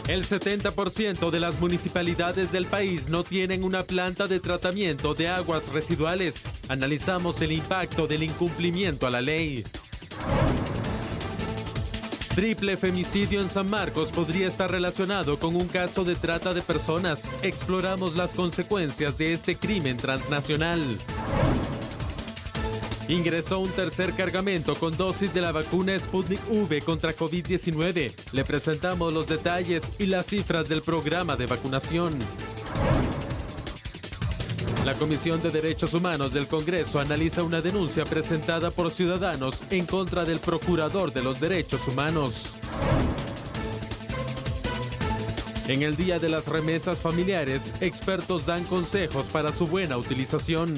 El 70% de las municipalidades del país no tienen una planta de tratamiento de aguas residuales. Analizamos el impacto del incumplimiento a la ley. Triple femicidio en San Marcos podría estar relacionado con un caso de trata de personas. Exploramos las consecuencias de este crimen transnacional. Ingresó un tercer cargamento con dosis de la vacuna Sputnik V contra COVID-19. Le presentamos los detalles y las cifras del programa de vacunación. La Comisión de Derechos Humanos del Congreso analiza una denuncia presentada por ciudadanos en contra del Procurador de los Derechos Humanos. En el Día de las Remesas Familiares, expertos dan consejos para su buena utilización.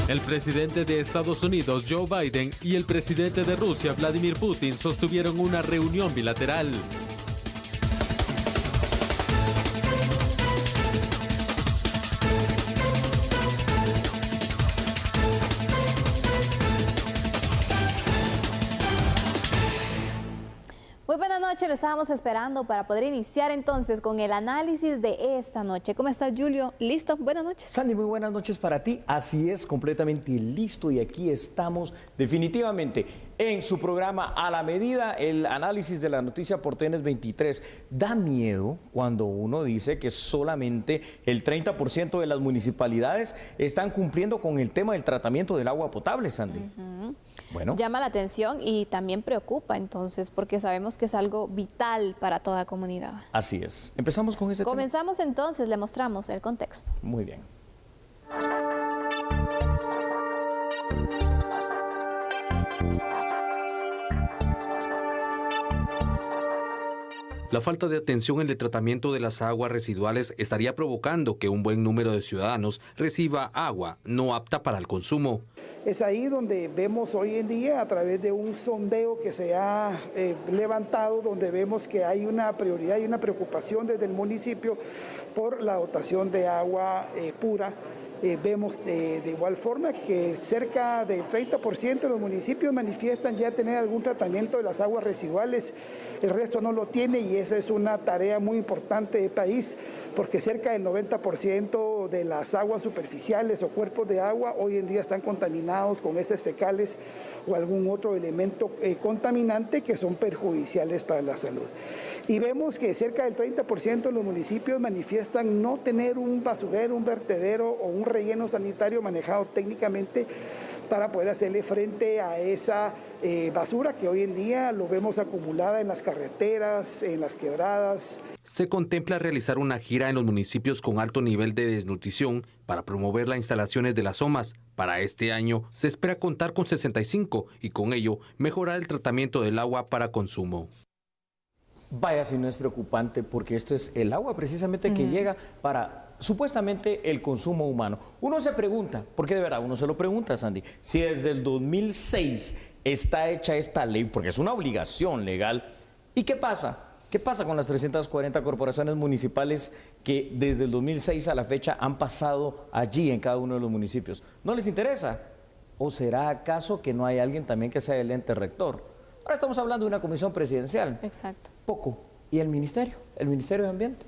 El presidente de Estados Unidos, Joe Biden, y el presidente de Rusia, Vladimir Putin, sostuvieron una reunión bilateral. Muy buenas noches, lo estábamos esperando para poder iniciar entonces con el análisis de esta noche. ¿Cómo estás, Julio? ¿Listo? Buenas noches. Sandy, muy buenas noches para ti. Así es, completamente listo y aquí estamos definitivamente en su programa A la Medida, el análisis de la noticia por TN 23. Da miedo cuando uno dice que solamente el 30% de las municipalidades están cumpliendo con el tema del tratamiento del agua potable, Sandy. Bueno. Llama la atención y también preocupa entonces, porque sabemos que es algo vital para toda comunidad. Así es. Empezamos con ese tema. Comenzamos entonces, le mostramos el contexto. Muy bien. La falta de atención en el tratamiento de las aguas residuales estaría provocando que un buen número de ciudadanos reciba agua no apta para el consumo. Es ahí donde vemos hoy en día, a través de un sondeo que se ha levantado, donde vemos que hay una prioridad y una preocupación desde el municipio por la dotación de agua pura. Vemos de igual forma que cerca del 30% de los municipios manifiestan ya tener algún tratamiento de las aguas residuales, el resto no lo tiene y esa es una tarea muy importante del país porque cerca del 90% de las aguas superficiales o cuerpos de agua hoy en día están contaminados con heces fecales o algún otro elemento contaminante que son perjudiciales para la salud. Y vemos que cerca del 30% de los municipios manifiestan no tener un basurero, un vertedero o un relleno sanitario manejado técnicamente para poder hacerle frente a esa basura que hoy en día lo vemos acumulada en las carreteras, en las quebradas. Se contempla realizar una gira en los municipios con alto nivel de desnutrición para promover las instalaciones de las SOMAS. Para este año se espera contar con 65 y con ello mejorar el tratamiento del agua para consumo. Vaya si no es preocupante, porque esto es el agua precisamente que llega para supuestamente el consumo humano. Uno se pregunta, porque de verdad uno se lo pregunta, Sandy, si desde el 2006 está hecha esta ley, porque es una obligación legal, ¿y qué pasa? ¿Qué pasa con las 340 corporaciones municipales que desde el 2006 a la fecha han pasado allí en cada uno de los municipios? ¿No les interesa? ¿O será acaso que no hay alguien también que sea el ente rector? Ahora estamos hablando de una comisión presidencial. Exacto. Poco. ¿Y el Ministerio de Ambiente?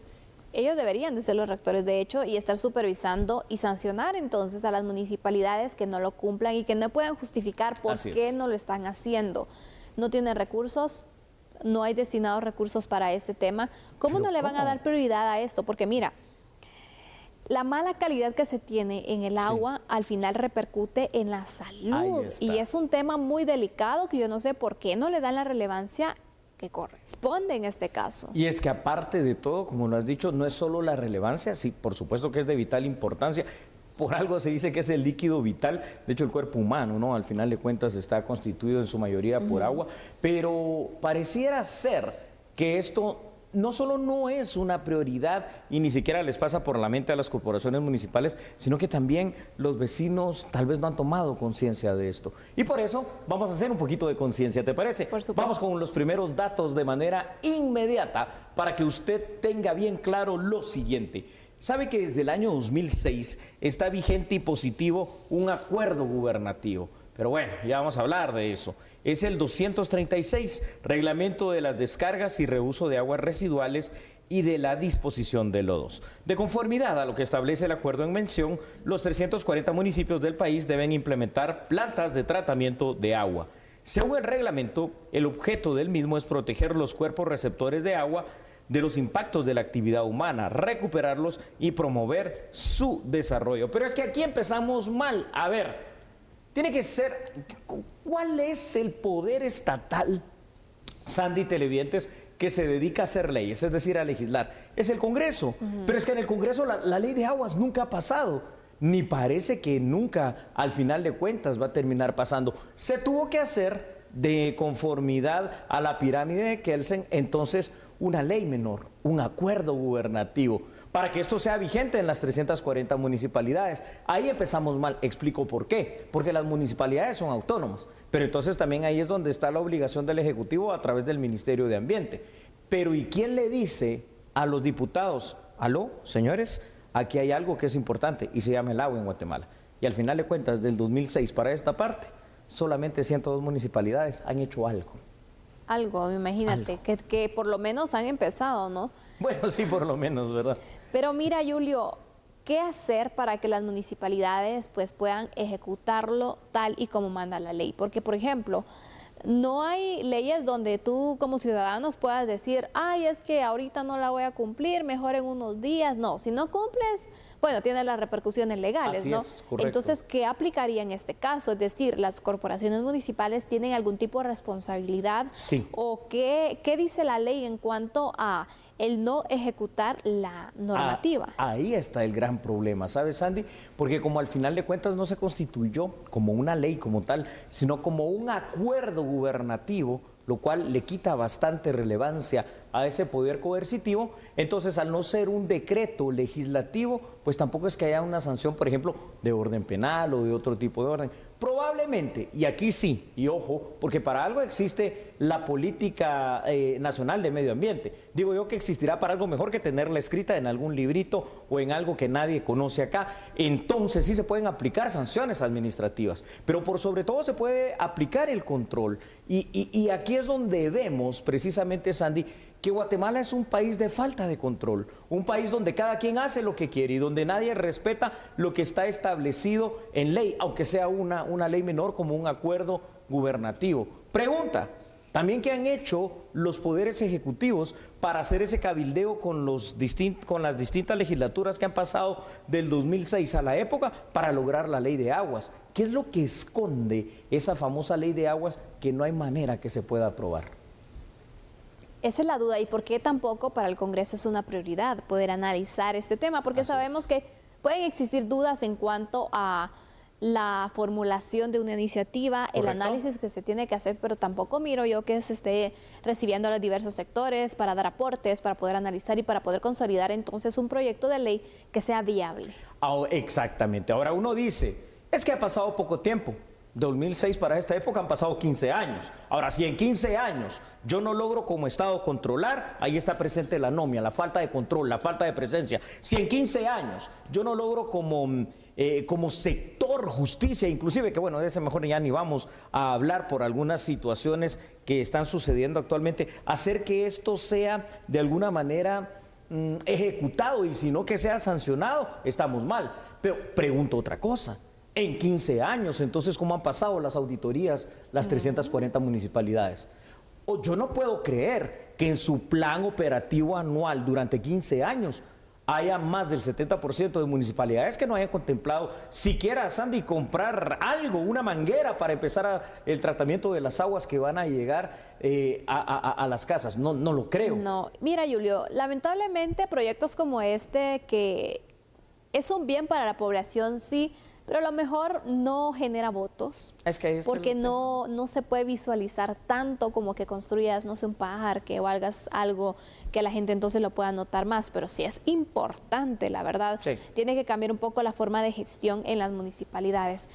Ellos deberían de ser los rectores, de hecho, y estar supervisando y sancionar entonces a las municipalidades que no lo cumplan y que no puedan justificar por qué no lo están haciendo. No tienen recursos, no hay destinados recursos para este tema. ¿Cómo no le van a dar prioridad a esto? Porque mira, la mala calidad que se tiene en el agua al final repercute en la salud y es un tema muy delicado que yo no sé por qué no le dan la relevancia que corresponde en este caso. Y es que aparte de todo, como lo has dicho, no es solo la relevancia, sí, por supuesto que es de vital importancia. Por algo se dice que es el líquido vital, de hecho el cuerpo humano, ¿no? Al final de cuentas está constituido en su mayoría por agua, pero pareciera ser que esto no solo no es una prioridad y ni siquiera les pasa por la mente a las corporaciones municipales, sino que también los vecinos tal vez no han tomado conciencia de esto. Y por eso vamos a hacer un poquito de conciencia, ¿te parece? Por supuesto. Vamos con los primeros datos de manera inmediata para que usted tenga bien claro lo siguiente. Sabe que desde el año 2006 está vigente y positivo un acuerdo gubernativo Pero bueno, ya vamos a hablar de eso. Es el 236, Reglamento de las descargas y reuso de aguas residuales y de la disposición de lodos. De conformidad a lo que establece el acuerdo en mención, los 340 municipios del país deben implementar plantas de tratamiento de agua. Según el reglamento, el objeto del mismo es proteger los cuerpos receptores de agua de los impactos de la actividad humana, recuperarlos y promover su desarrollo. Pero es que aquí empezamos mal. A ver, tiene que ser, ¿cuál es el poder estatal, Sandy, televidentes, que se dedica a hacer leyes, es decir, a legislar? Es el Congreso. Pero es que en el Congreso la ley de aguas nunca ha pasado, ni parece que nunca, al final de cuentas, va a terminar pasando. Se tuvo que hacer de conformidad a la pirámide de Kelsen, entonces, una ley menor, un acuerdo gubernativo, para que esto sea vigente en las 340 municipalidades. Ahí empezamos mal. Explico por qué. Porque las municipalidades son autónomas, pero entonces también ahí es donde está la obligación del Ejecutivo a través del Ministerio de Ambiente. Pero ¿y quién le dice a los diputados, aló, señores, aquí hay algo que es importante y se llama el agua en Guatemala? Y al final de cuentas, del 2006 para esta parte, solamente 102 municipalidades han hecho algo. Algo, imagínate, algo. Que por lo menos han empezado, ¿no? Bueno, sí, por lo menos, ¿verdad? Pero mira, Julio, ¿qué hacer para que las municipalidades pues puedan ejecutarlo tal y como manda la ley? Porque, por ejemplo, no hay leyes donde tú como ciudadanos puedas decir, ay, es que ahorita no la voy a cumplir, mejor en unos días. No, si no cumples, bueno, tiene las repercusiones legales, así ¿no? Es, correcto. Entonces, ¿qué aplicaría en este caso? Es decir, ¿las corporaciones municipales tienen algún tipo de responsabilidad? Sí. ¿O qué dice la ley en cuanto a el no ejecutar la normativa? Ahí está el gran problema, ¿sabes, Sandy? Porque como al final de cuentas no se constituyó como una ley como tal, sino como un acuerdo gubernativo, lo cual le quita bastante relevancia a ese poder coercitivo. Entonces, al no ser un decreto legislativo, pues tampoco es que haya una sanción, por ejemplo, de orden penal o de otro tipo de orden. Probablemente, y aquí sí, y ojo, porque para algo existe la política nacional de medio ambiente. Digo yo que existirá para algo mejor que tenerla escrita en algún librito o en algo que nadie conoce acá. Entonces sí se pueden aplicar sanciones administrativas, pero por sobre todo se puede aplicar el control. Y aquí es donde vemos precisamente, Sandy, que Guatemala es un país de falta de control, un país donde cada quien hace lo que quiere y donde nadie respeta lo que está establecido en ley, aunque sea una ley menor como un acuerdo gubernativo. Pregunta, ¿también qué han hecho los poderes ejecutivos para hacer ese cabildeo con las distintas legislaturas que han pasado del 2006 a la época para lograr la ley de aguas? ¿Qué es lo que esconde esa famosa ley de aguas que no hay manera que se pueda aprobar? Esa es la duda, y por qué tampoco para el Congreso es una prioridad poder analizar este tema, porque sabemos que pueden existir dudas en cuanto a la formulación de una iniciativa, el análisis que se tiene que hacer, pero tampoco miro yo que se esté recibiendo a los diversos sectores para dar aportes, para poder analizar y para poder consolidar entonces un proyecto de ley que sea viable. Exactamente. Ahora uno dice, es que ha pasado poco tiempo. 2006 para esta época han pasado 15 años. Ahora, si en 15 años yo no logro como Estado controlar, ahí está presente la anomia, la falta de control, la falta de presencia. Si en 15 años yo no logro como sector justicia, inclusive, que bueno, de ese mejor ya ni vamos a hablar por algunas situaciones que están sucediendo actualmente, hacer que esto sea de alguna manera ejecutado y si no que sea sancionado, estamos mal. Pero pregunto otra cosa. En 15 años, entonces, ¿cómo han pasado las auditorías, las 340 municipalidades? O yo no puedo creer que en su plan operativo anual durante 15 años haya más del 70% de municipalidades que no hayan contemplado siquiera, Sandy, comprar algo, una manguera para empezar el tratamiento de las aguas que van a llegar a las casas. No lo creo. No, mira, Julio, lamentablemente proyectos como este, que es un bien para la población, sí, pero a lo mejor no genera votos, porque no se puede visualizar tanto como que construyas, no sé, un parque o hagas algo que la gente entonces lo pueda notar más, pero sí es importante, la verdad. Sí. Tiene que cambiar un poco la forma de gestión en las municipalidades.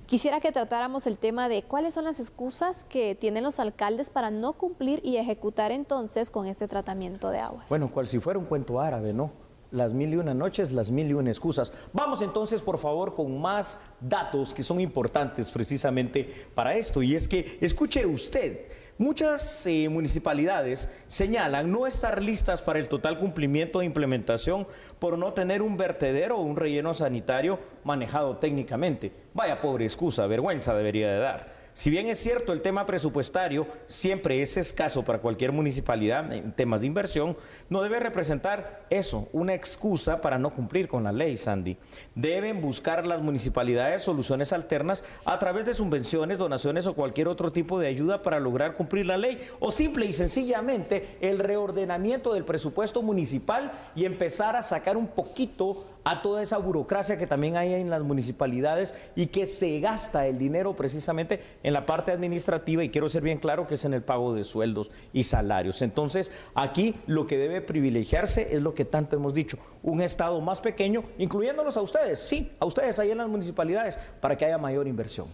Quisiera que tratáramos el tema de cuáles son las excusas que tienen los alcaldes para no cumplir y ejecutar entonces con este tratamiento de aguas. Bueno, cual si fuera un cuento árabe, ¿no? las 1001 noches, las 1001 excusas. Vamos entonces, por favor, con más datos que son importantes precisamente para esto. Y es que, escuche usted, muchas municipalidades señalan no estar listas para el total cumplimiento de implementación por no tener un vertedero o un relleno sanitario manejado técnicamente. Vaya pobre excusa, vergüenza debería de dar. Si bien es cierto, el tema presupuestario siempre es escaso para cualquier municipalidad en temas de inversión, no debe representar eso, una excusa para no cumplir con la ley, Sandy. Deben buscar las municipalidades soluciones alternas a través de subvenciones, donaciones o cualquier otro tipo de ayuda para lograr cumplir la ley, o simple y sencillamente el reordenamiento del presupuesto municipal y empezar a sacar un poquito a toda esa burocracia que también hay en las municipalidades y que se gasta el dinero precisamente en la parte administrativa, y quiero ser bien claro que es en el pago de sueldos y salarios. Entonces, aquí lo que debe privilegiarse es lo que tanto hemos dicho, un Estado más pequeño, incluyéndolos a ustedes, sí, a ustedes ahí en las municipalidades, para que haya mayor inversión.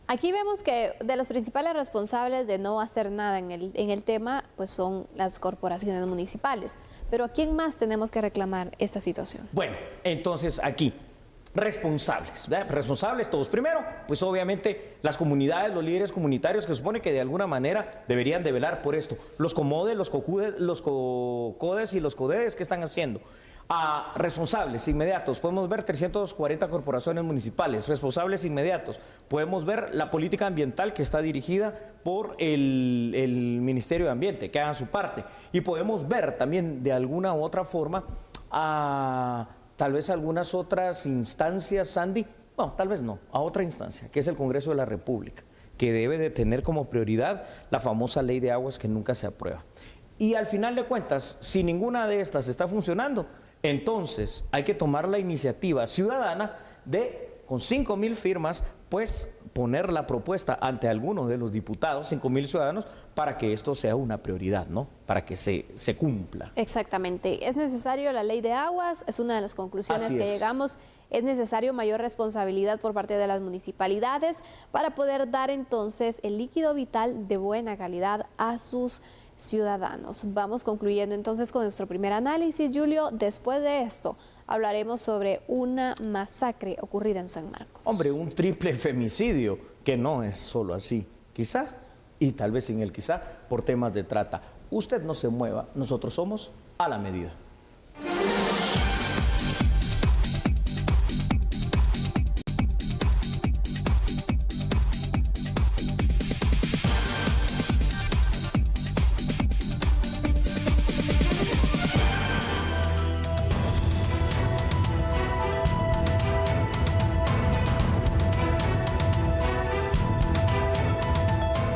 Aquí vemos que de los principales responsables de no hacer nada en el tema, pues son las corporaciones municipales. Pero ¿a quién más tenemos que reclamar esta situación? Bueno, entonces aquí, responsables, ¿verdad? Responsables todos. Primero, pues obviamente las comunidades, los líderes comunitarios que supone que de alguna manera deberían de velar por esto. Los comodes, los codes y los codedes, ¿qué están haciendo? Responsables inmediatos, podemos ver 340 corporaciones municipales, responsables inmediatos, podemos ver la política ambiental que está dirigida por el Ministerio de Ambiente, que hagan su parte, y podemos ver también de alguna u otra forma tal vez algunas otras instancias, Sandy, no, tal vez no, a otra instancia, que es el Congreso de la República, que debe de tener como prioridad la famosa ley de aguas que nunca se aprueba. Y al final de cuentas, si ninguna de estas está funcionando, entonces hay que tomar la iniciativa ciudadana de, con 5,000 firmas, pues poner la propuesta ante algunos de los diputados, 5,000 ciudadanos, para que esto sea una prioridad, ¿no? Para que se cumpla. Exactamente. Es necesario la ley de aguas, es una de las conclusiones que llegamos. Es necesario mayor responsabilidad por parte de las municipalidades para poder dar entonces el líquido vital de buena calidad a sus ciudadanos. Vamos concluyendo entonces con nuestro primer análisis, Julio. Después de esto hablaremos sobre una masacre ocurrida en San Marcos. Hombre, un triple femicidio, que no es solo así, quizá, y tal vez sin el quizá, por temas de trata. Usted no se mueva, nosotros somos a la medida.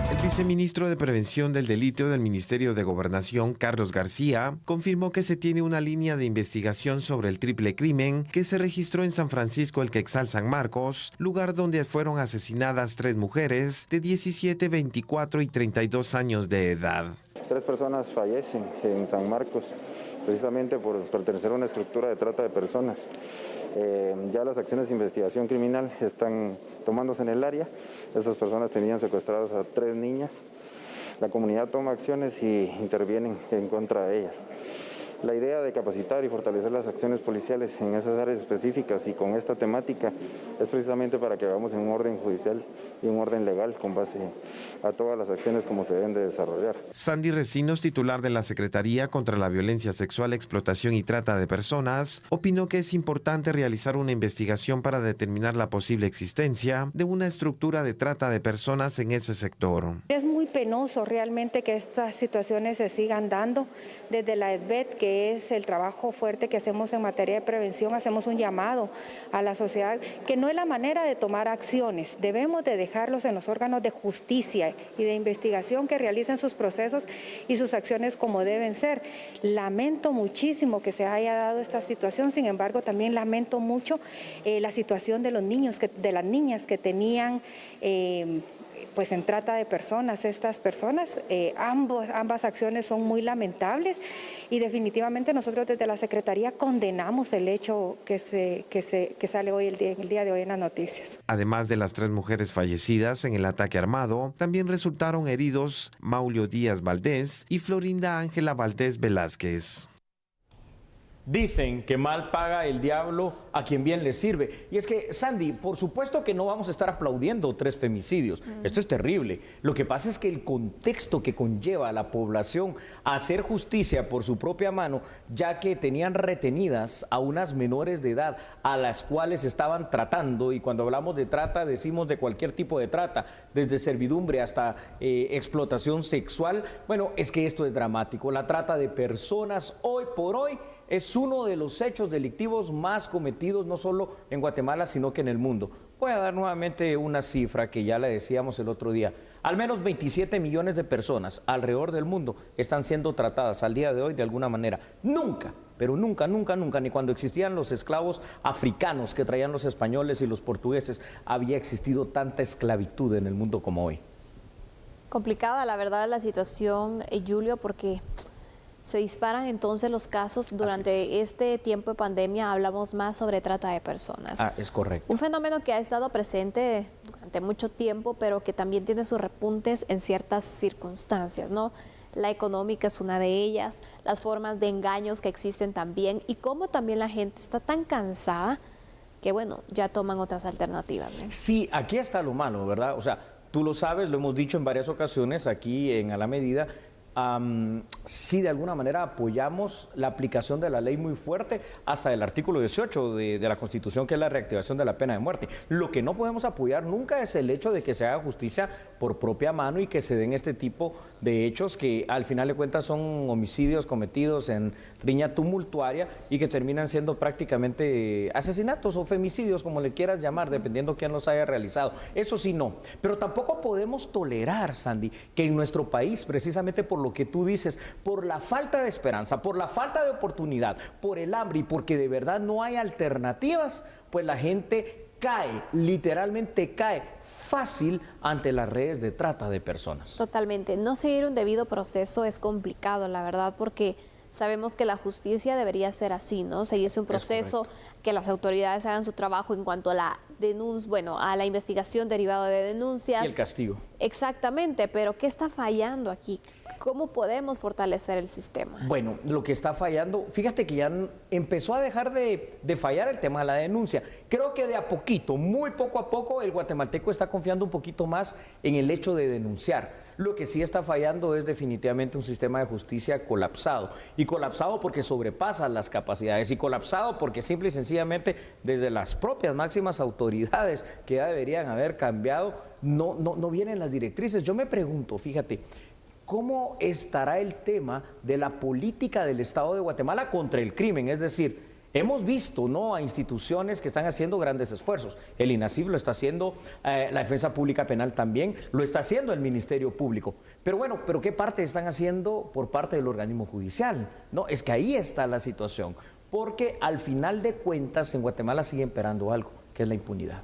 El viceministro de Prevención del Delito del Ministerio de Gobernación, Carlos García, confirmó que se tiene una línea de investigación sobre el triple crimen que se registró en San Francisco El Quetzal, San Marcos, lugar donde fueron asesinadas 3 mujeres de 17, 24 y 32 años de edad. 3 personas fallecen en San Marcos, precisamente por pertenecer a una estructura de trata de personas. Ya las acciones de investigación criminal están tomándose en el área. Estas personas tenían secuestradas a 3 niñas. La comunidad toma acciones y intervienen en contra de ellas. La idea de capacitar y fortalecer las acciones policiales en esas áreas específicas y con esta temática es precisamente para que vayamos en un orden judicial y un orden legal con base a todas las acciones como se deben de desarrollar. Sandy Recinos, titular de la Secretaría contra la Violencia Sexual, Explotación y Trata de Personas, opinó que es importante realizar una investigación para determinar la posible existencia de una estructura de trata de personas en ese sector. Es muy penoso realmente que estas situaciones se sigan dando. Desde la EDVET, que es el trabajo fuerte que hacemos en materia de prevención, hacemos un llamado a la sociedad que no es la manera de tomar acciones. Debemos de dejarlos en los órganos de justicia y de investigación que realicen sus procesos y sus acciones como deben ser. Lamento muchísimo que se haya dado esta situación, sin embargo también lamento mucho la situación de los niños, de las niñas que tenían pues en trata de personas. Estas personas, ambas acciones son muy lamentables y definitivamente nosotros desde la Secretaría condenamos el hecho que sale hoy el día de hoy en las noticias. Además de las 3 mujeres fallecidas en el ataque armado, también resultaron heridos Maulio Díaz Valdés y Florinda Ángela Valdés Velázquez. Dicen que mal paga el diablo a quien bien le sirve. Y es que, Sandy, por supuesto que no vamos a estar aplaudiendo 3 femicidios. Esto es terrible. Lo que pasa es que el contexto que conlleva a la población a hacer justicia por su propia mano, ya que tenían retenidas a unas menores de edad a las cuales estaban tratando, y cuando hablamos de trata decimos de cualquier tipo de trata, desde servidumbre hasta explotación sexual. Bueno, es que esto es dramático. La trata de personas hoy por hoy es uno de los hechos delictivos más cometidos no solo en Guatemala, sino que en el mundo. Voy a dar nuevamente una cifra que ya le decíamos el otro día. Al menos 27 millones de personas alrededor del mundo están siendo tratadas al día de hoy de alguna manera. Nunca, pero nunca, ni cuando existían los esclavos africanos que traían los españoles y los portugueses, había existido tanta esclavitud en el mundo como hoy. Complicada, la verdad, la situación, Julio, porque se disparan entonces los casos. Durante este tiempo de pandemia hablamos más sobre trata de personas. Es correcto. Un fenómeno que ha estado presente durante mucho tiempo, pero que también tiene sus repuntes en ciertas circunstancias, ¿no? La económica es una de ellas, las formas de engaños que existen también, y cómo también la gente está tan cansada que, bueno, ya toman otras alternativas, ¿no? Sí, aquí está lo malo, ¿verdad? O sea, tú lo sabes, lo hemos dicho en varias ocasiones aquí en A la Medida. Sí, de alguna manera apoyamos la aplicación de la ley muy fuerte hasta el artículo 18 de la Constitución, que es la reactivación de la pena de muerte. Lo que no podemos apoyar nunca es el hecho de que se haga justicia por propia mano y que se den este tipo de hechos que al final de cuentas son homicidios cometidos en riña tumultuaria y que terminan siendo prácticamente asesinatos o femicidios, como le quieras llamar, dependiendo quién los haya realizado. Eso sí no, pero tampoco podemos tolerar, Sandy, que en nuestro país, precisamente por lo que tú dices, por la falta de esperanza, por la falta de oportunidad, por el hambre y porque de verdad no hay alternativas, pues la gente cae, literalmente cae fácil ante las redes de trata de personas. Totalmente. No seguir un debido proceso es complicado, la verdad, porque sabemos que la justicia debería ser así, ¿no? Seguirse un proceso, que las autoridades hagan su trabajo en cuanto a la denuncia, bueno, a la investigación derivada de denuncias. Y el castigo. Exactamente, pero ¿qué está fallando aquí? ¿Cómo podemos fortalecer el sistema? Bueno, lo que está fallando, fíjate que ya empezó a dejar de fallar el tema de la denuncia. Creo que de a poquito, muy poco a poco, el guatemalteco está confiando un poquito más en el hecho de denunciar. Lo que sí está fallando es definitivamente un sistema de justicia colapsado. Y colapsado porque sobrepasa las capacidades. Y colapsado porque simple y sencillamente desde las propias máximas autoridades que ya deberían haber cambiado, no vienen las directrices. Yo me pregunto, fíjate, ¿cómo estará el tema de la política del Estado de Guatemala contra el crimen? Es decir, hemos visto, ¿no?, a instituciones que están haciendo grandes esfuerzos. El INACIF lo está haciendo, la Defensa Pública Penal también, lo está haciendo el Ministerio Público. Pero bueno, ¿pero qué parte están haciendo por parte del organismo judicial? No, es que ahí está la situación. Porque al final de cuentas en Guatemala sigue imperando algo, que es la impunidad.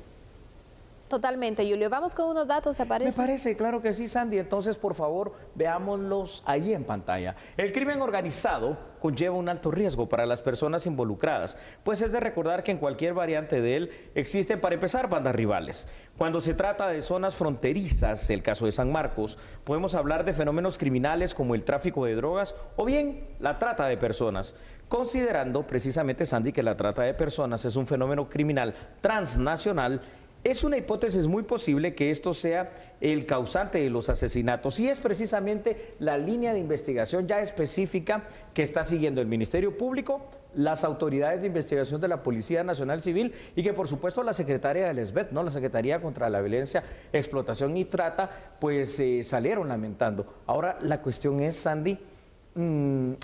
Totalmente, Julio. Vamos con unos datos, ¿te parece? Me parece, claro que sí, Sandy. Entonces, por favor, veámoslos ahí en pantalla. El crimen organizado conlleva un alto riesgo para las personas involucradas, pues es de recordar que en cualquier variante de él existen, para empezar, bandas rivales. Cuando se trata de zonas fronterizas, el caso de San Marcos, podemos hablar de fenómenos criminales como el tráfico de drogas o bien la trata de personas. Considerando precisamente, Sandy, que la trata de personas es un fenómeno criminal transnacional, es una hipótesis muy posible que esto sea el causante de los asesinatos y es precisamente la línea de investigación ya específica que está siguiendo el Ministerio Público, las autoridades de investigación de la Policía Nacional Civil y que por supuesto la secretaria del SBET, ¿no?, la Secretaría contra la Violencia, Explotación y Trata, pues salieron lamentando. Ahora la cuestión es, Sandy,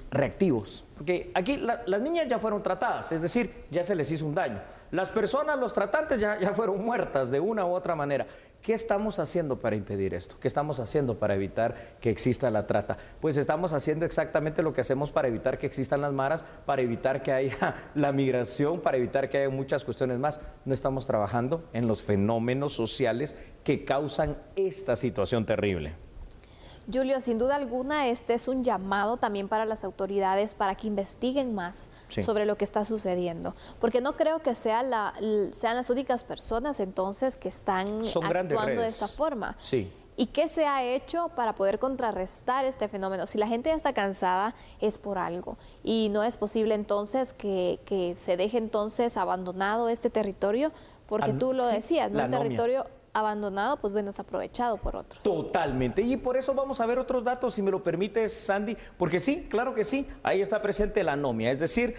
reactivos, porque aquí las niñas ya fueron tratadas, es decir, ya se les hizo un daño. Las personas, los tratantes ya fueron muertas de una u otra manera. ¿Qué estamos haciendo para impedir esto? ¿Qué estamos haciendo para evitar que exista la trata? Pues estamos haciendo exactamente lo que hacemos para evitar que existan las maras, para evitar que haya la migración, para evitar que haya muchas cuestiones más. No estamos trabajando en los fenómenos sociales que causan esta situación terrible. Julio, sin duda alguna, este es un llamado también para las autoridades para que investiguen más sobre lo que está sucediendo, porque no creo que sean las únicas personas entonces que están actuando de esta forma. Sí. ¿Y qué se ha hecho para poder contrarrestar este fenómeno? Si la gente ya está cansada, es por algo. Y no es posible entonces que se deje entonces abandonado este territorio, porque tú lo decías, ¿no? Un territorio abandonado, pues bueno, es aprovechado por otros. Totalmente, y por eso vamos a ver otros datos, si me lo permites, Sandy, porque sí, claro que sí, ahí está presente la anomia, es decir,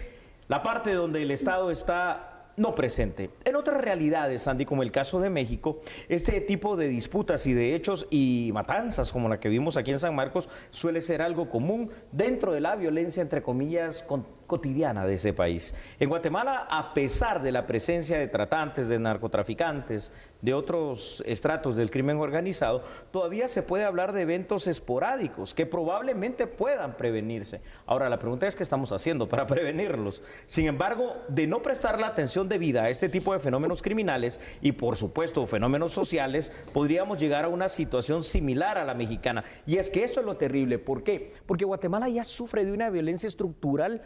la parte donde el Estado está no presente. En otras realidades, Sandy, como el caso de México, este tipo de disputas y de hechos y matanzas como la que vimos aquí en San Marcos suele ser algo común dentro de la violencia, entre comillas, cotidiana de ese país. En Guatemala, a pesar de la presencia de tratantes, de narcotraficantes, de otros estratos del crimen organizado, todavía se puede hablar de eventos esporádicos que probablemente puedan prevenirse. Ahora, la pregunta es qué estamos haciendo para prevenirlos. Sin embargo, de no prestar la atención debida a este tipo de fenómenos criminales y, por supuesto, fenómenos sociales, podríamos llegar a una situación similar a la mexicana. Y es que esto es lo terrible. ¿Por qué? Porque Guatemala ya sufre de una violencia estructural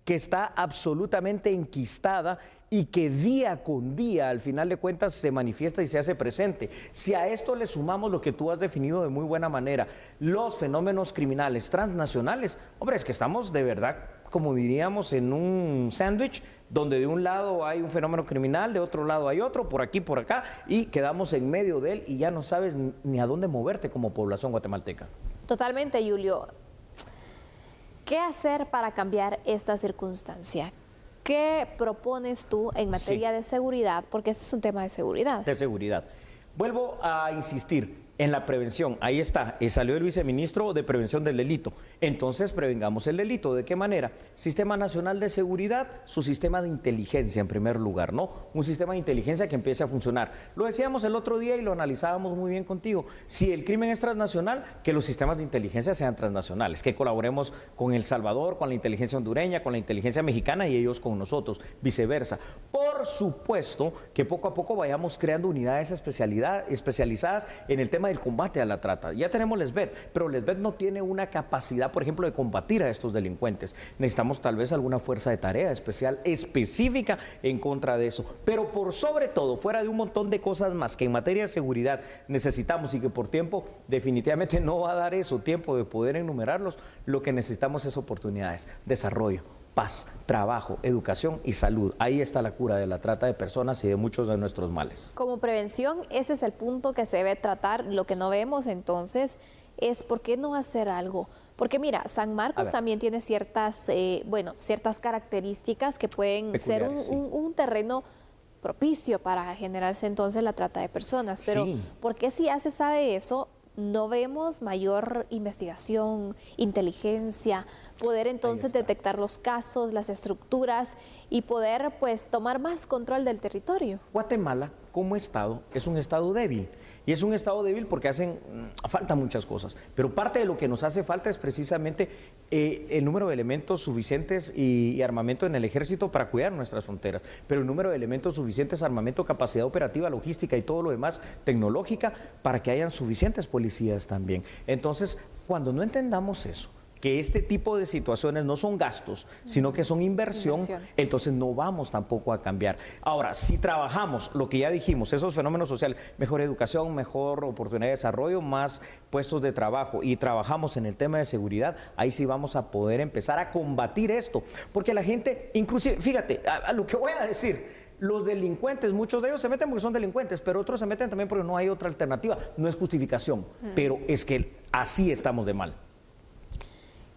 que está absolutamente enquistada y que día con día, al final de cuentas, se manifiesta y se hace presente. Si a esto le sumamos lo que tú has definido de muy buena manera, los fenómenos criminales transnacionales, hombre, es que estamos de verdad, como diríamos, en un sándwich, donde de un lado hay un fenómeno criminal, de otro lado hay otro, por aquí, por acá, y quedamos en medio de él y ya no sabes ni a dónde moverte como población guatemalteca. Totalmente, Julio. ¿Qué hacer para cambiar esta circunstancia? ¿Qué propones tú en materia de seguridad? Porque este es un tema de seguridad. De seguridad. Vuelvo a insistir en la prevención. Ahí está, salió el viceministro de Prevención del Delito. Entonces, prevengamos el delito. ¿De qué manera? Sistema Nacional de Seguridad, su sistema de inteligencia en primer lugar, ¿no? Un sistema de inteligencia que empiece a funcionar. Lo decíamos el otro día y lo analizábamos muy bien contigo. Si el crimen es transnacional, que los sistemas de inteligencia sean transnacionales, que colaboremos con El Salvador, con la inteligencia hondureña, con la inteligencia mexicana y ellos con nosotros, viceversa. Por supuesto que poco a poco vayamos creando unidades especializadas en el tema del combate a la trata. Ya tenemos Lesbet, pero Lesbet no tiene una capacidad, por ejemplo, de combatir a estos delincuentes. Necesitamos tal vez alguna fuerza de tarea especial, específica en contra de eso. Pero por sobre todo, fuera de un montón de cosas más que en materia de seguridad necesitamos y que por tiempo definitivamente no va a dar eso, tiempo de poder enumerarlos, lo que necesitamos es oportunidades, desarrollo, paz, trabajo, educación y salud. Ahí está la cura de la trata de personas y de muchos de nuestros males. Como prevención, ese es el punto que se debe tratar. Lo que no vemos entonces es por qué no hacer algo. Porque mira, San Marcos también tiene ciertas, ciertas características que pueden ser un terreno propicio para generarse entonces la trata de personas. Pero ¿por qué si ya se sabe eso? No vemos mayor investigación, inteligencia, poder entonces detectar los casos, las estructuras y poder pues tomar más control del territorio. Guatemala como estado es un estado débil. Y es un estado débil porque hacen falta muchas cosas, pero parte de lo que nos hace falta es precisamente el número de elementos suficientes y armamento en el ejército para cuidar nuestras fronteras, pero el número de elementos suficientes, armamento, capacidad operativa, logística y todo lo demás tecnológica para que hayan suficientes policías también. Entonces, cuando no entendamos eso, que este tipo de situaciones no son gastos, sino que son inversión, entonces no vamos tampoco a cambiar. Ahora, si trabajamos lo que ya dijimos, esos fenómenos sociales, mejor educación, mejor oportunidad de desarrollo, más puestos de trabajo, y trabajamos en el tema de seguridad, ahí sí vamos a poder empezar a combatir esto. Porque la gente, inclusive, fíjate, a lo que voy a decir, los delincuentes, muchos de ellos se meten porque son delincuentes, pero otros se meten también porque no hay otra alternativa. No es justificación, pero es que así estamos de mal.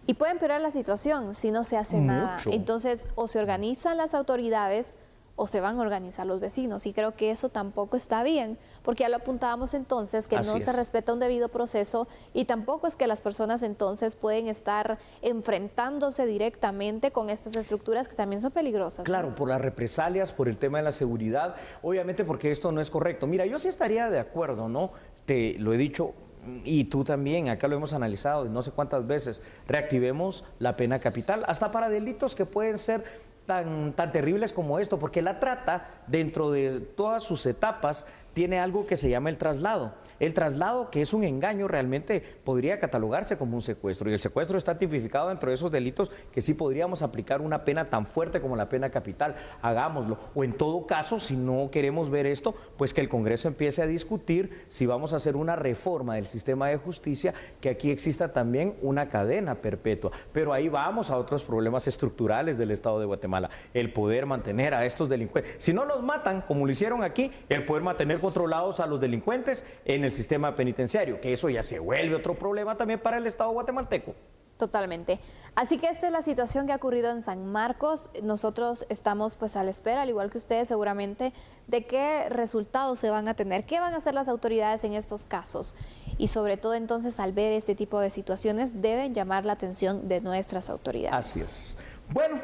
Y puede empeorar la situación si no se hace nada. Entonces, o se organizan las autoridades o se van a organizar los vecinos. Y creo que eso tampoco está bien, porque ya lo apuntábamos entonces, que no se respeta un debido proceso y tampoco es que las personas entonces pueden estar enfrentándose directamente con estas estructuras que también son peligrosas. Claro, por las represalias, por el tema de la seguridad, obviamente porque esto no es correcto. Mira, yo sí estaría de acuerdo, ¿no? Te lo he dicho, y tú también, acá lo hemos analizado no sé cuántas veces, reactivemos la pena capital, hasta para delitos que pueden ser tan terribles como esto, porque la trata, dentro de todas sus etapas, tiene algo que se llama el traslado. El traslado, que es un engaño, realmente podría catalogarse como un secuestro. Y el secuestro está tipificado dentro de esos delitos que sí podríamos aplicar una pena tan fuerte como la pena capital. Hagámoslo. O en todo caso, si no queremos ver esto, pues que el Congreso empiece a discutir si vamos a hacer una reforma del sistema de justicia, que aquí exista también una cadena perpetua. Pero ahí vamos a otros problemas estructurales del Estado de Guatemala. El poder mantener a estos delincuentes. Si no los matan, como lo hicieron aquí, el poder mantener controlados a los delincuentes en el sistema penitenciario, que eso ya se vuelve otro problema también para el Estado guatemalteco. Totalmente. Así que esta es la situación que ha ocurrido en San Marcos. Nosotros estamos pues a la espera, al igual que ustedes seguramente, de qué resultados se van a tener, qué van a hacer las autoridades en estos casos. Y sobre todo entonces, al ver este tipo de situaciones, deben llamar la atención de nuestras autoridades. Así es. Bueno,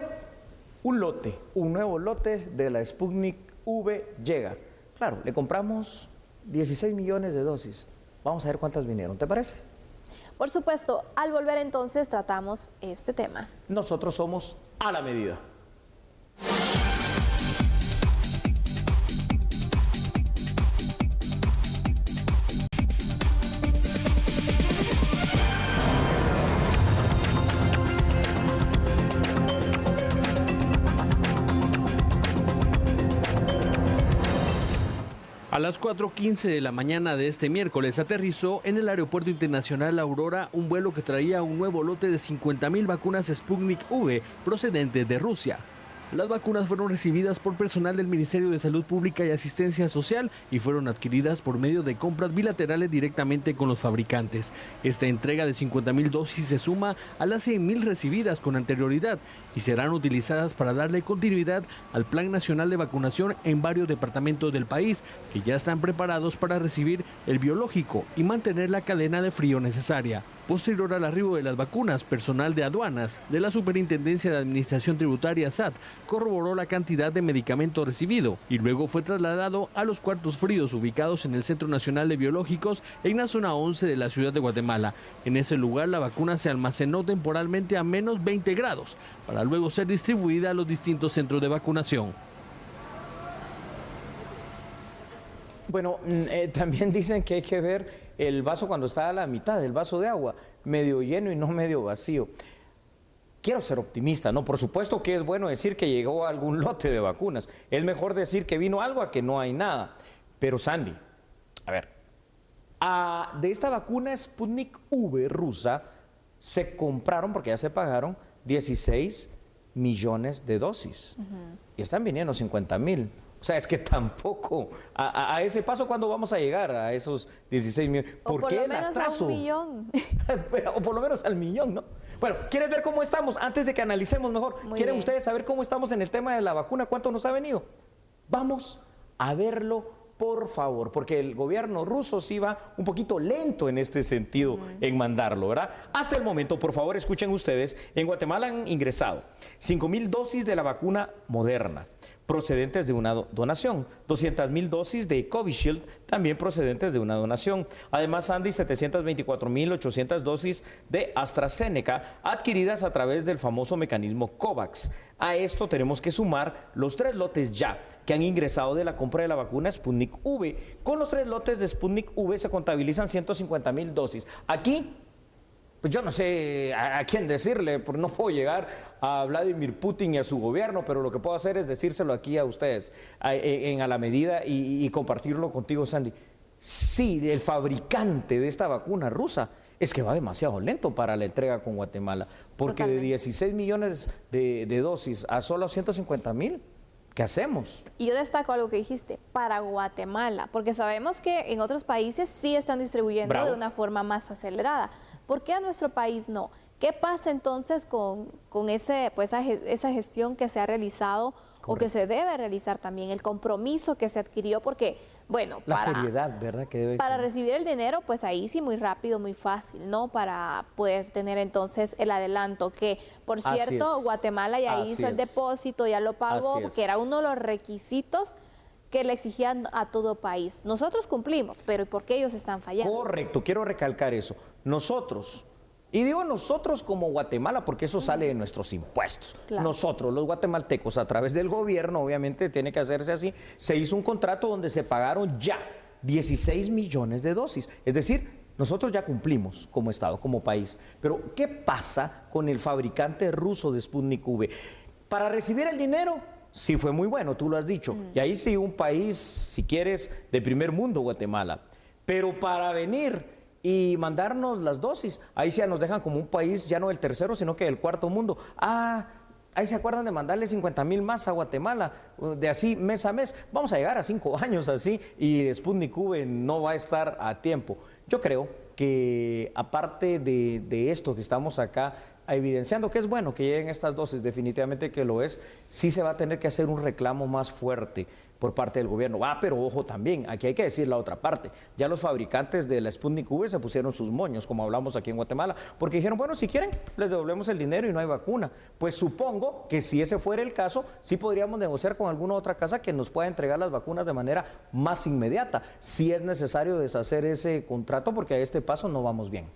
un nuevo lote de la Sputnik V llega. Claro, le compramos 16 millones de dosis. Vamos a ver cuántas vinieron, ¿te parece? Por supuesto, al volver entonces tratamos este tema. Nosotros somos A la Medida. A las 4:15 de la mañana de este miércoles aterrizó en el Aeropuerto Internacional Aurora un vuelo que traía un nuevo lote de 50.000 vacunas Sputnik V procedentes de Rusia. Las vacunas fueron recibidas por personal del Ministerio de Salud Pública y Asistencia Social y fueron adquiridas por medio de compras bilaterales directamente con los fabricantes. Esta entrega de 50.000 dosis se suma a las 100.000 recibidas con anterioridad y serán utilizadas para darle continuidad al Plan Nacional de Vacunación en varios departamentos del país que ya están preparados para recibir el biológico y mantener la cadena de frío necesaria. Posterior al arribo de las vacunas, personal de aduanas de la Superintendencia de Administración Tributaria SAT corroboró la cantidad de medicamento recibido y luego fue trasladado a los cuartos fríos ubicados en el Centro Nacional de Biológicos en la zona 11 de la ciudad de Guatemala. En ese lugar la vacuna se almacenó temporalmente a menos 20 grados para luego ser distribuida a los distintos centros de vacunación. Bueno, también dicen que hay que ver el vaso cuando está a la mitad, el vaso de agua, medio lleno y no medio vacío. Quiero ser optimista, ¿no? Por supuesto que es bueno decir que llegó algún lote de vacunas. Es mejor decir que vino algo a que no hay nada. Pero Sandy, a ver, de esta vacuna Sputnik V rusa se compraron, porque ya se pagaron, 16 millones de dosis. Y están viniendo 50.000. O sea, es que tampoco, a ese paso, ¿cuándo vamos a llegar a esos 16 millones? ¿Por qué el atraso? O por lo menos a 1 millón. O por lo menos al millón, ¿no? Bueno, ¿quieres ver cómo estamos? Antes de que analicemos mejor, ¿quieren ustedes saber cómo estamos en el tema de la vacuna? ¿Cuánto nos ha venido? Vamos a verlo, por favor, porque el gobierno ruso sí va un poquito lento en este sentido en mandarlo, ¿verdad? Hasta el momento, por favor, escuchen ustedes, en Guatemala han ingresado 5.000 dosis de la vacuna Moderna, procedentes de una donación, 200.000 dosis de Covishield, también procedentes de una donación. Además, Andy, 724.800 dosis de AstraZeneca, adquiridas a través del famoso mecanismo COVAX. A esto tenemos que sumar los 3 lotes ya que han ingresado de la compra de la vacuna Sputnik V. Con los 3 lotes de Sputnik V se contabilizan 150.000 dosis. Aquí, pues yo no sé a quién decirle, porque no puedo llegar a Vladimir Putin y a su gobierno, pero lo que puedo hacer es decírselo aquí a ustedes, a la medida y compartirlo contigo, Sandy. Sí, el fabricante de esta vacuna rusa es que va demasiado lento para la entrega con Guatemala, porque de 16 millones de dosis a solo 150.000, ¿qué hacemos? Y yo destaco algo que dijiste, para Guatemala, porque sabemos que en otros países sí están distribuyendo de una forma más acelerada. ¿Por qué a nuestro país no? ¿Qué pasa entonces con esa gestión que se ha realizado? Correcto. O que se debe realizar también, el compromiso que se adquirió, porque, bueno, la seriedad, ¿verdad? Que debe para recibir el dinero, pues ahí sí muy rápido, muy fácil, ¿no? Para poder tener entonces el adelanto, que por cierto, Guatemala ya hizo el depósito, ya lo pagó, porque era uno de los requisitos que le exigían a todo país. Nosotros cumplimos, pero ¿por qué ellos están fallando? Correcto, quiero recalcar eso. Nosotros, y digo nosotros como Guatemala porque eso sale de nuestros impuestos. Claro. Nosotros, los guatemaltecos, a través del gobierno, obviamente tiene que hacerse así, se hizo un contrato donde se pagaron ya 16 millones de dosis. Es decir, nosotros ya cumplimos como Estado, como país. Pero, ¿qué pasa con el fabricante ruso de Sputnik V? Para recibir el dinero, sí fue muy bueno, tú lo has dicho. Y ahí sí, un país, si quieres, de primer mundo, Guatemala. Pero para venir y mandarnos las dosis, ahí sí nos dejan como un país ya no del tercero, sino que del cuarto mundo. Ahí se acuerdan de mandarle 50,000 más a Guatemala, de así mes a mes. Vamos a llegar a 5 años así y Sputnik V no va a estar a tiempo. Yo creo que aparte de esto que estamos acá evidenciando, que es bueno que lleguen estas dosis, definitivamente que lo es, sí se va a tener que hacer un reclamo más fuerte por parte del gobierno. Pero ojo también, aquí hay que decir la otra parte. Ya los fabricantes de la Sputnik V se pusieron sus moños, como hablamos aquí en Guatemala, porque dijeron, bueno, si quieren, les devolvemos el dinero y no hay vacuna. Pues supongo que si ese fuera el caso, sí podríamos negociar con alguna otra casa que nos pueda entregar las vacunas de manera más inmediata, si es necesario deshacer ese contrato, porque a este paso no vamos bien.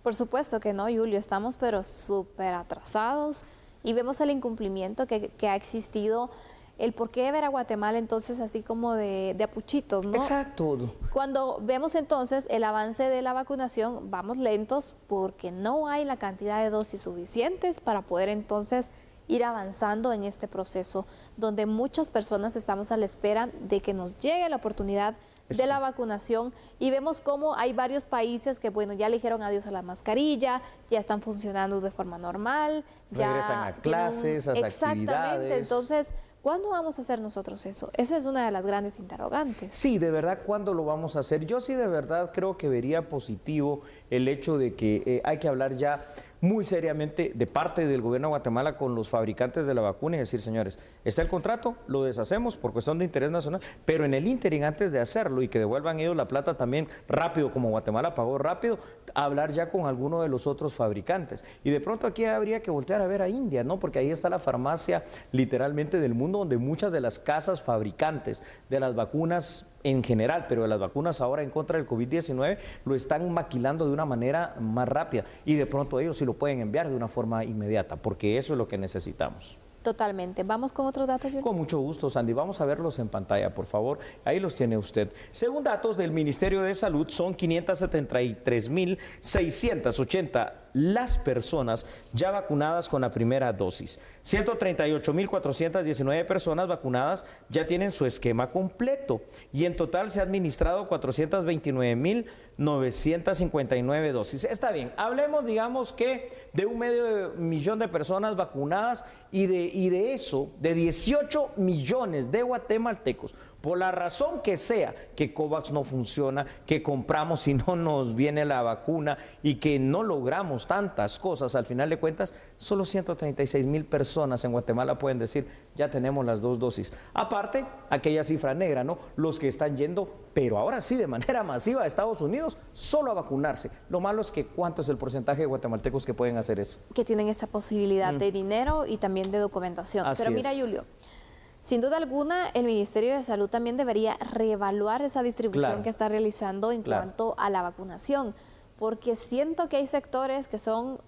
Por supuesto que no, Julio, estamos pero súper atrasados y vemos el incumplimiento que ha existido. El por qué ver a Guatemala entonces así como de apuchitos, ¿no? Exacto. Cuando vemos entonces el avance de la vacunación, vamos lentos porque no hay la cantidad de dosis suficientes para poder entonces ir avanzando en este proceso, donde muchas personas estamos a la espera de que nos llegue la oportunidad de la vacunación y vemos cómo hay varios países que, bueno, ya le dijeron adiós a la mascarilla, ya están funcionando de forma normal, ya regresan a clases, a actividades. Exactamente, entonces, ¿cuándo vamos a hacer nosotros eso? Esa es una de las grandes interrogantes. Sí, de verdad, ¿cuándo lo vamos a hacer? Yo sí de verdad creo que vería positivo el hecho de que hay que hablar ya muy seriamente de parte del gobierno de Guatemala con los fabricantes de la vacuna y decir, señores, está el contrato, lo deshacemos por cuestión de interés nacional, pero en el ínterin, antes de hacerlo y que devuelvan ellos la plata también rápido, como Guatemala pagó rápido, hablar ya con alguno de los otros fabricantes. Y de pronto aquí habría que voltear a ver a India, ¿no? Porque ahí está la farmacia literalmente del mundo, donde muchas de las casas fabricantes de las vacunas en general, pero de las vacunas ahora en contra del COVID-19 lo están maquilando de una manera más rápida y de pronto ellos sí lo pueden enviar de una forma inmediata, porque eso es lo que necesitamos. Totalmente. ¿Vamos con otros datos, Julio? Con mucho gusto, Sandy. Vamos a verlos en pantalla, por favor. Ahí los tiene usted. Según datos del Ministerio de Salud, son 573,680 las personas ya vacunadas con la primera dosis. 138,419 personas vacunadas ya tienen su esquema completo y en total se ha administrado 429,959 dosis. Está bien, hablemos, digamos que de 500,000 de personas vacunadas y de eso, de 18 millones de guatemaltecos, por la razón que sea, que COVAX no funciona, que compramos y no nos viene la vacuna y que no logramos tantas cosas, al final de cuentas, solo 136,000 personas en Guatemala pueden decir, ya tenemos las 2 dosis. Aparte, aquella cifra negra, ¿no? Los que están yendo, pero ahora sí, de manera masiva a Estados Unidos, solo a vacunarse. Lo malo es que, ¿cuánto es el porcentaje de guatemaltecos que pueden hacer eso? Que tienen esa posibilidad de dinero y también de documentación. Así pero mira, es. Julio, sin duda alguna, el Ministerio de Salud también debería reevaluar esa distribución que está realizando en cuanto a la vacunación, porque siento que hay sectores que son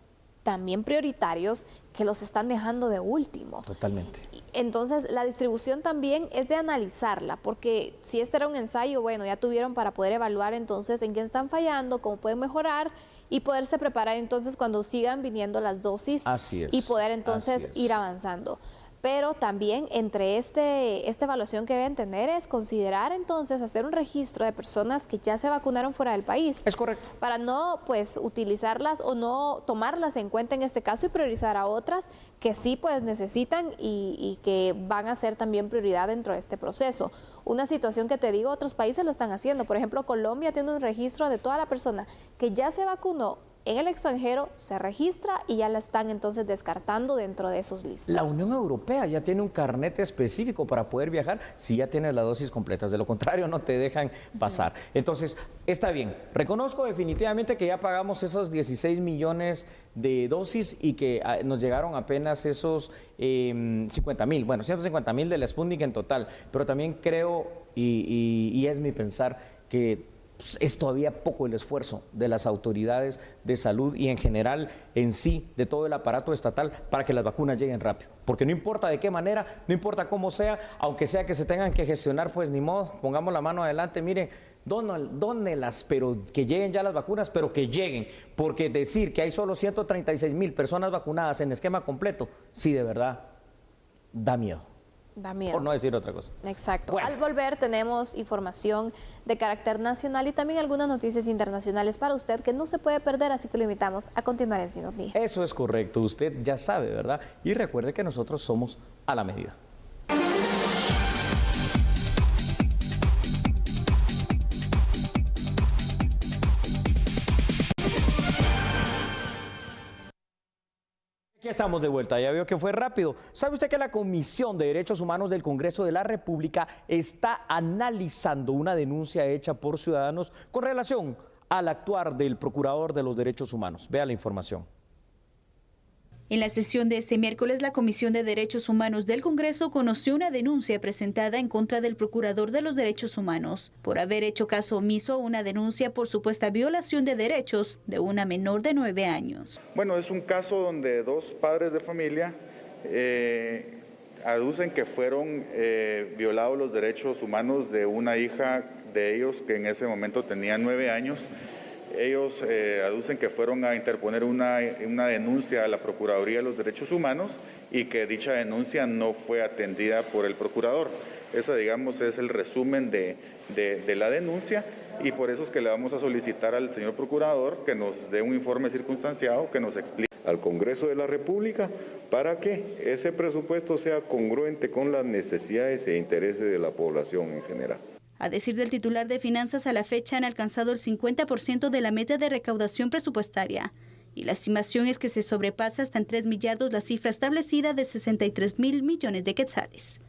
también prioritarios que los están dejando de último. Totalmente. Entonces, la distribución también es de analizarla, porque si este era un ensayo, bueno, ya tuvieron para poder evaluar entonces en qué están fallando, cómo pueden mejorar y poderse preparar entonces cuando sigan viniendo las dosis y poder entonces ir avanzando. Pero también entre esta evaluación que deben tener es considerar entonces hacer un registro de personas que ya se vacunaron fuera del país. Es correcto. Para no pues utilizarlas o no tomarlas en cuenta en este caso y priorizar a otras que sí pues necesitan y que van a ser también prioridad dentro de este proceso. Una situación que te digo, otros países lo están haciendo. Por ejemplo, Colombia tiene un registro de toda la persona que ya se vacunó en el extranjero, se registra y ya la están entonces descartando dentro de esos listas. La Unión Europea ya tiene un carnet específico para poder viajar si ya tienes las dosis completas, de lo contrario no te dejan pasar. Entonces, está bien, reconozco definitivamente que ya pagamos esos 16 millones de dosis y que nos llegaron apenas esos 50,000, bueno, 150,000 de la Sputnik en total, pero también creo, y es mi pensar, que es todavía poco el esfuerzo de las autoridades de salud y en general en sí de todo el aparato estatal para que las vacunas lleguen rápido. Porque no importa de qué manera, no importa cómo sea, aunque sea que se tengan que gestionar, pues ni modo, pongamos la mano adelante, miren, dónelas, pero que lleguen ya las vacunas, pero que lleguen, porque decir que hay solo 136,000 personas vacunadas en esquema completo, sí, de verdad, da miedo. Da miedo. Por no decir otra cosa. Exacto. Bueno. Al volver tenemos información de carácter nacional y también algunas noticias internacionales para usted que no se puede perder, así que lo invitamos a continuar en Sin Nos. Eso es correcto, usted ya sabe, ¿verdad? Y recuerde que nosotros somos a la medida. Aquí estamos de vuelta, ya vio que fue rápido. ¿Sabe usted que la Comisión de Derechos Humanos del Congreso de la República está analizando una denuncia hecha por ciudadanos con relación al actuar del Procurador de los Derechos Humanos? Vea la información. En la sesión de este miércoles, la Comisión de Derechos Humanos del Congreso conoció una denuncia presentada en contra del Procurador de los Derechos Humanos por haber hecho caso omiso a una denuncia por supuesta violación de derechos de una menor de 9 años. Bueno, es un caso donde dos padres de familia aducen que fueron violados los derechos humanos de una hija de ellos que en ese momento tenía 9 años. Ellos aducen que fueron a interponer una denuncia a la Procuraduría de los Derechos Humanos y que dicha denuncia no fue atendida por el procurador. Ese, digamos, es el resumen de la denuncia y por eso es que le vamos a solicitar al señor procurador que nos dé un informe circunstanciado que nos explique al Congreso de la República para que ese presupuesto sea congruente con las necesidades e intereses de la población en general. A decir del titular de Finanzas, a la fecha han alcanzado el 50% de la meta de recaudación presupuestaria y la estimación es que se sobrepasa hasta en 3 millardos la cifra establecida de 63,000 millones de quetzales.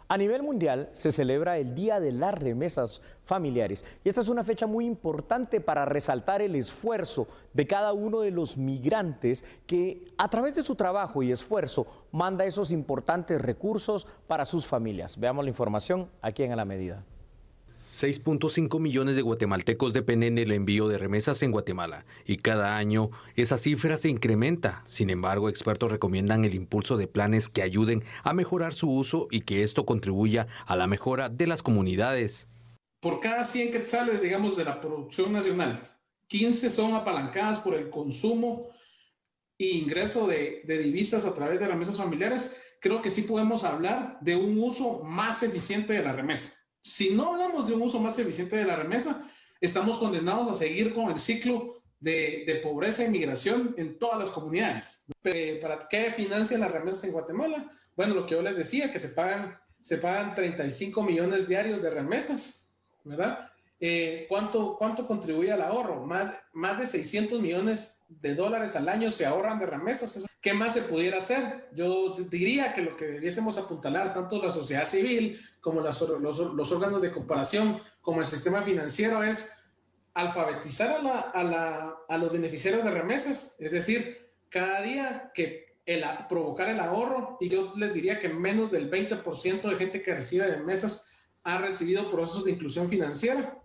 A nivel mundial se celebra el Día de las Remesas Familiares y esta es una fecha muy importante para resaltar el esfuerzo de cada uno de los migrantes que a través de su trabajo y esfuerzo manda esos importantes recursos para sus familias. Veamos la información aquí en A la Medida. 6.5 millones de guatemaltecos dependen del envío de remesas en Guatemala y cada año esa cifra se incrementa. Sin embargo, expertos recomiendan el impulso de planes que ayuden a mejorar su uso y que esto contribuya a la mejora de las comunidades. Por cada 100 quetzales, digamos, de la producción nacional, 15 son apalancadas por el consumo e ingreso de divisas a través de remesas familiares. Creo que sí podemos hablar de un uso más eficiente de la remesa. Si no hablamos de un uso más eficiente de la remesa, estamos condenados a seguir con el ciclo de pobreza y migración en todas las comunidades. ¿Para qué financian las remesas en Guatemala? Bueno, lo que yo les decía, que se pagan 35 millones diarios de remesas, ¿verdad? ¿Cuánto contribuye al ahorro? Más de 600 millones de dólares al año se ahorran de remesas. ¿Qué más se pudiera hacer? Yo diría que lo que debiésemos apuntalar, tanto la sociedad civil como los órganos de comparación, como el sistema financiero, es alfabetizar a los beneficiarios de remesas. Es decir, cada día que provocar el ahorro, y yo les diría que menos del 20% de gente que recibe remesas ha recibido procesos de inclusión financiera.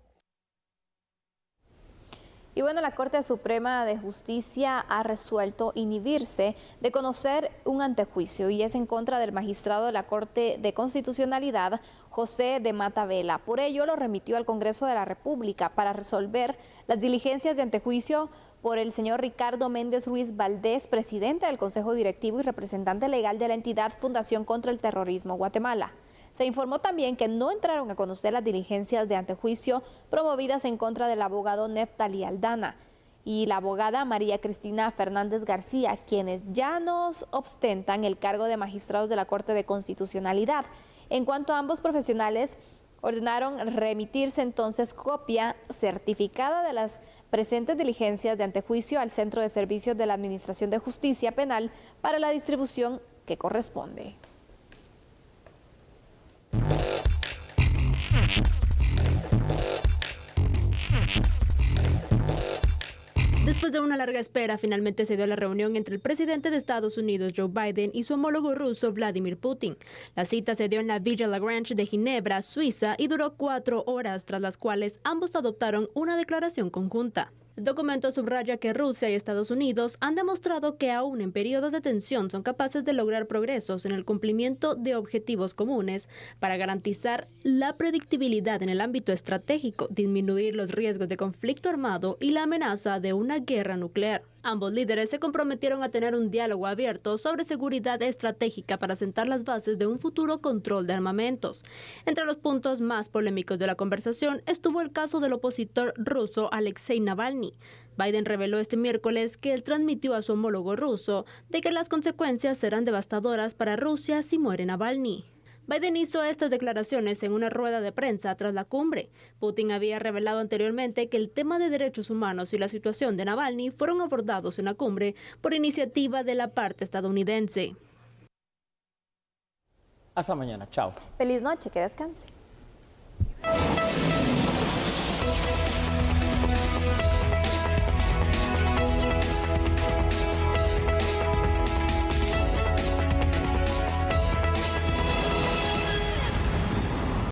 Y bueno, la Corte Suprema de Justicia ha resuelto inhibirse de conocer un antejuicio y es en contra del magistrado de la Corte de Constitucionalidad, José de Mata Vela. Por ello, lo remitió al Congreso de la República para resolver las diligencias de antejuicio por el señor Ricardo Méndez Ruiz Valdés, presidente del Consejo Directivo y representante legal de la entidad Fundación contra el Terrorismo Guatemala. Se informó también que no entraron a conocer las diligencias de antejuicio promovidas en contra del abogado Neftali Aldana y la abogada María Cristina Fernández García, quienes ya nos ostentan el cargo de magistrados de la Corte de Constitucionalidad. En cuanto a ambos profesionales, ordenaron remitirse entonces copia certificada de las presentes diligencias de antejuicio al Centro de Servicios de la Administración de Justicia Penal para la distribución que corresponde. Después de una larga espera, finalmente se dio la reunión entre el presidente de Estados Unidos, Joe Biden, y su homólogo ruso, Vladimir Putin. La cita se dio en la Villa Lagrange de Ginebra, Suiza, y duró 4 horas, tras las cuales ambos adoptaron una declaración conjunta. El documento subraya que Rusia y Estados Unidos han demostrado que aún en periodos de tensión son capaces de lograr progresos en el cumplimiento de objetivos comunes para garantizar la predictibilidad en el ámbito estratégico, disminuir los riesgos de conflicto armado y la amenaza de una guerra nuclear. Ambos líderes se comprometieron a tener un diálogo abierto sobre seguridad estratégica para sentar las bases de un futuro control de armamentos. Entre los puntos más polémicos de la conversación estuvo el caso del opositor ruso Alexei Navalny. Biden reveló este miércoles que él transmitió a su homólogo ruso de que las consecuencias serán devastadoras para Rusia si muere Navalny. Biden hizo estas declaraciones en una rueda de prensa tras la cumbre. Putin había revelado anteriormente que el tema de derechos humanos y la situación de Navalny fueron abordados en la cumbre por iniciativa de la parte estadounidense. Hasta mañana, chao. Feliz noche, que descanse.